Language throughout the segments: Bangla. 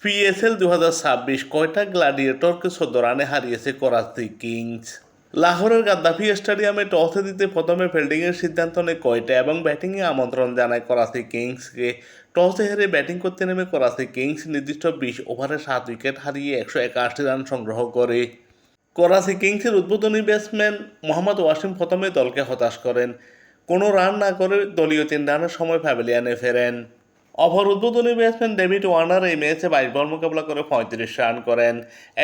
পিএসএল 2026 কয়টা গ্ল্যাডিয়েটরকে 14 রানে হারিয়েছে করাচি কিংস? লাহোরের গাদ্দাফি স্টেডিয়ামে টসে দিতে প্রথমে ফিল্ডিংয়ের সিদ্ধান্ত নেয় কয়টা এবং ব্যাটিংয়ে আমন্ত্রণ জানায় করাচি কিংসকে। টসে হেরে ব্যাটিং করতে নেমে করাচি কিংস নির্দিষ্ট 20 ওভারে 7 উইকেট হারিয়ে 181 রান সংগ্রহ করে। করাচি কিংসের উদ্বোধনী ব্যাটসম্যান মোহাম্মদ ওয়াসিম প্রথমে দলকে হতাশ করেন। কোনো রান না করে দলীয় 3 রানের সময় প্যাভিলিয়নে ফেরেন। অপর উদ্বোধনী ব্যাটসম্যান ডেভিড ওয়ার্নার এই ম্যাচে 22 বল মোকাবেলা করে 35 রান করেন।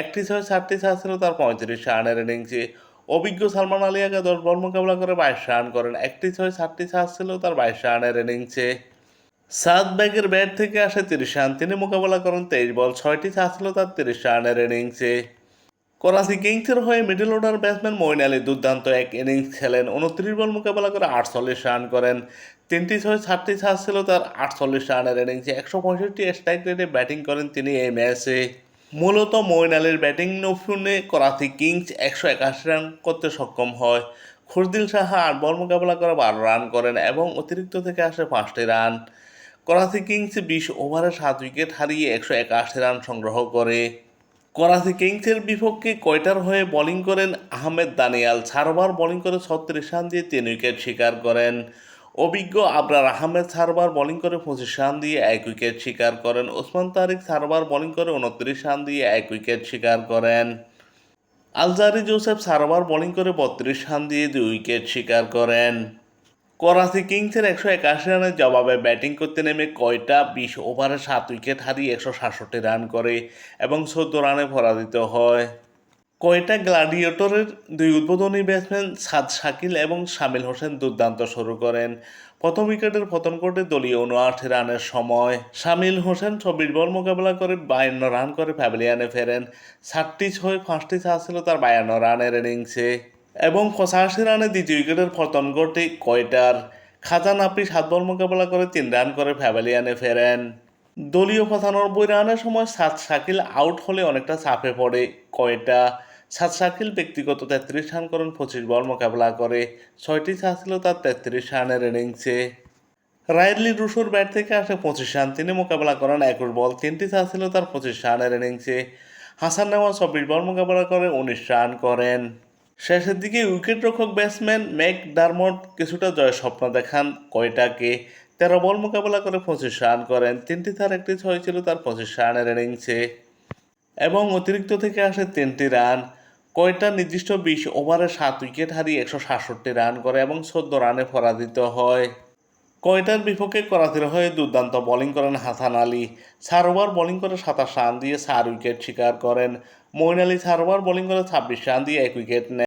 একটি 6 চার ছিল তার 35 রানের ইনিংসে। অভিজ্ঞ সালমান আলী আগে 10 বল মোকাবেলা করে 22 রান করেন। একটি 6 ছিল তার 22 রানের ইনিংসে। সাদ ব্যাগের ব্যাট থেকে আসে 30 রান, তিনি মোকাবেলা করেন 23 বল, 6টি ছিল তার 30 রানের ইনিংসে। করাচি কিংসের হয়ে middle order batsman Moeen Ali দুর্দান্ত এক ইনিংস খেলেন। 29 বল মোকাবেলা করে 48 রান করেন। 3টি 6 ছিল তার 48 রানের ইনিংসে। 165 স্ট্রাইক রেটে ব্যাটিং করেন তিনি এই ম্যাচে। মূলত মঈন আলীর ব্যাটিং নৈপুণ্যে করাচি কিংস 181 রান করতে সক্ষম হয়। খুরদিল সাহা 8 বল মোকাবেলা করে 12 রান করেন এবং অতিরিক্ত থেকে আসে 5টি রান। করাচি কিংস 20 ওভারে 7 উইকেট হারিয়ে 181 রান সংগ্রহ করে। করাচি কিংসের বিপক্ষে কয়টার হয়ে বোলিং করেন আহমেদ দানিয়াল। 4 ওভার বোলিং করে 36 রান দিয়ে 3 উইকেট শিকার করেন। অভিজ্ঞ আবরার আহমেদ 4 ওভার বোলিং করে 25 রান দিয়ে 1 উইকেট শিকার করেন। ওসমান তারিক 4 ওভার বোলিং করে 29 রান দিয়ে 1 উইকেট শিকার করেন। আলজারি জোসেফ 4 ওভার বোলিং করে 32 রান দিয়ে 2 উইকেট শিকার করেন। করাচি কিংসের 181 রানের জবাবে ব্যাটিং করতে নেমে কয়টা 20 ওভারে 7 উইকেট হারিয়ে 167 রান করে এবং 14 রানে পরাজিত হয়। কয়টা গ্ল্যাডিয়েটরের 2 উদ্বোধনী ব্যাটসম্যান সাদ শাকিল এবং শামিল হোসেন দুর্দান্ত শুরু করেন। প্রথম উইকেটের পতন ঘটে দলীয় 79 রানের সময়। শামিল হোসেন 24 বল মোকাবেলা করে 52 রান করে প্যাভিলিয়নে ফেরেন। 7টি 5টি ছিল তার 52 রানের ইনিংসে এবং 85 রানে দ্বিতীয় উইকেটের পতন ঘটে কয়টার। খাজা নাফি 7 বল মোকাবেলা করে 3 রান করে প্যাভিলিয়নে ফেরেন। দলীয় 95 রানের সময় সাদ শাকিল আউট হলে অনেকটা চাপে পড়ে কয়টা। সাদ শাকিল ব্যক্তিগত 33 রান করেন 25 বল মোকাবেলা করে। 6টি ছিল তার 33 রানের ইনিংসে। রাইডলি রুশোর ব্যাট থেকে আসে 25 রান, তিনি মোকাবেলা করেন 21 বল, 3টি ছিল তার 25 রানের ইনিংসে। হাসান নেওয়াজ 24 বল মোকাবেলা করে 19 রান করেন। শেষের দিকে উইকেট রক্ষক ব্যাটসম্যান ম্যাক ডারমট কিছুটা জয়ের স্বপ্ন দেখান কয়টাকে। 13 বল মোকাবেলা করে 25 রান করেন। 3টি 1টি 6 ছিল তার 25 রানের ইনিংসে এবং অতিরিক্ত থেকে আসে 3টি রান। কয়টা নির্দিষ্ট 20 ওভারে 7 উইকেট হারিয়ে 167 রান করে এবং 14 রানে পরাজিত হয়। কয়টার বিপক্ষে করাচির হয়ে দুর্দান্ত বোলিং করেন হাসান আলী। 4 ওভার বোলিং করে 27 রান দিয়ে 4 উইকেট শিকার করেন। মঈন আলী 4 ওভার বোলিং করে 26 রান দিয়ে 1 উইকেট নেন।